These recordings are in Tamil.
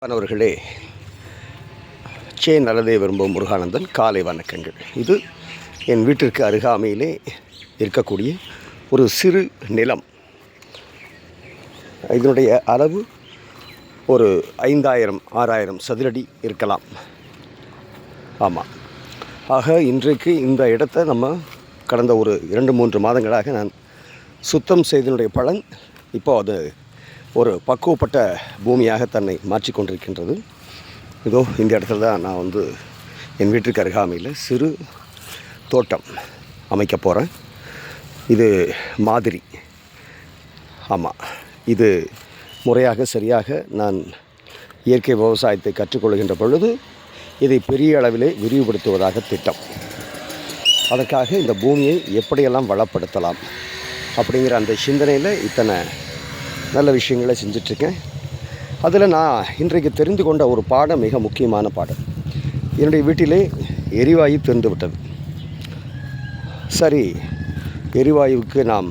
அவர்களே, நல்லதே விரும்பும் முருகானந்தன் காலை வணக்கங்கள். இது என் வீட்டிற்கு அருகாமையிலே இருக்கக்கூடிய ஒரு சிறு நிலம். இதனுடைய அளவு ஒரு 5000-6000 சதுரடி இருக்கலாம். ஆமாம். ஆக இன்றைக்கு இந்த இடத்தை நம்ம கடந்த ஒரு 2-3 மாதங்களாக நான் சுத்தம் செய்தனுடைய பலன் இப்போ அது ஒரு பக்குவப்பட்ட பூமியாக தன்னை மாற்றிக்கொண்டிருக்கின்றது. இதோ இந்த இடத்துல தான் நான் என் வீட்டுக்கு அருகாமையில் சிறு தோட்டம் அமைக்க போகிறேன். இது மாதிரி. ஆமாம், இது முறையாக சரியாக நான் இயற்கை விவசாயத்தை கற்றுக்கொள்கின்ற பொழுது இதை பெரிய அளவிலே விரிவுபடுத்துவதாக திட்டம். அதற்காக இந்த பூமியை எப்படியெல்லாம் வளப்படுத்தலாம் அப்படிங்கிற அந்த சிந்தனையில் இத்தனை நல்ல விஷயங்களை செஞ்சிட்ருக்கேன். அதில் நான் இன்றைக்கு தெரிந்து கொண்ட ஒரு பாடம் மிக முக்கியமான பாடம். என்னுடைய வீட்டிலே எரிவாயு தீர்ந்து விட்டது. சரி, எரிவாயுவுக்கு நாம்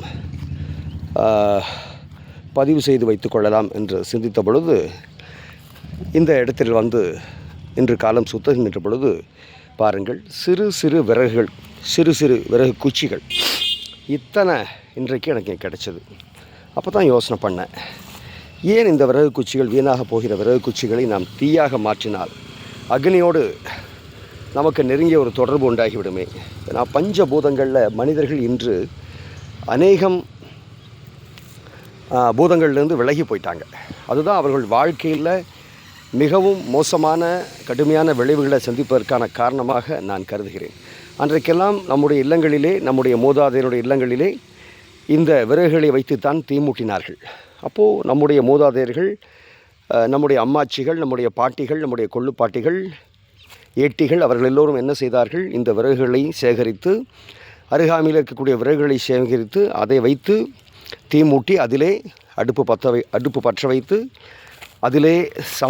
பதிவு செய்து வைத்து கொள்ளலாம் என்று சிந்தித்த பொழுது இந்த இடத்தில் இன்று காலம் சுத்துகின்ற பொழுது பாருங்கள், சிறு சிறு விறகுகள், சிறு சிறு விறகு குச்சிகள் இத்தனை இன்றைக்கு எனக்கு கிடைச்சது. அப்போ தான் யோசனை பண்ணேன், ஏன் இந்த விறகு குச்சிகள், வீணாக போகிற விறகு குச்சிகளை நாம் தீயாக மாற்றினால் அக்னியோடு நமக்கு நெருங்கிய ஒரு தொடர்பு உண்டாகிவிடுமே. நான் பஞ்சபூதங்களில் மனிதர்கள் இன்று அநேகம் பூதங்கள்லேருந்து விலகி போயிட்டாங்க. அதுதான் அவர்கள் வாழ்க்கையில் மிகவும் மோசமான கடுமையான விளைவுகளை சந்திப்பதற்கான காரணமாக நான் கருதுகிறேன். அன்றைக்கெல்லாம் நம்முடைய இல்லங்களிலே, நம்முடைய மூதாதையருடைய இல்லங்களிலே இந்த விறகுகளை வைத்துத்தான் தீமூட்டினார்கள். அப்போது நம்முடைய மூதாதையர்கள், நம்முடைய அம்மாச்சிகள், நம்முடைய பாட்டிகள், நம்முடைய கொள்ளுப்பாட்டிகள், ஏட்டிகள் அவர்கள் எல்லோரும் என்ன செய்தார்கள்? இந்த விறகுகளை சேகரித்து, அருகாமையில் இருக்கக்கூடிய விறகுகளை சேகரித்து அதை வைத்து தீமூட்டி அதிலே அடுப்பு பற்ற வைத்து அதிலே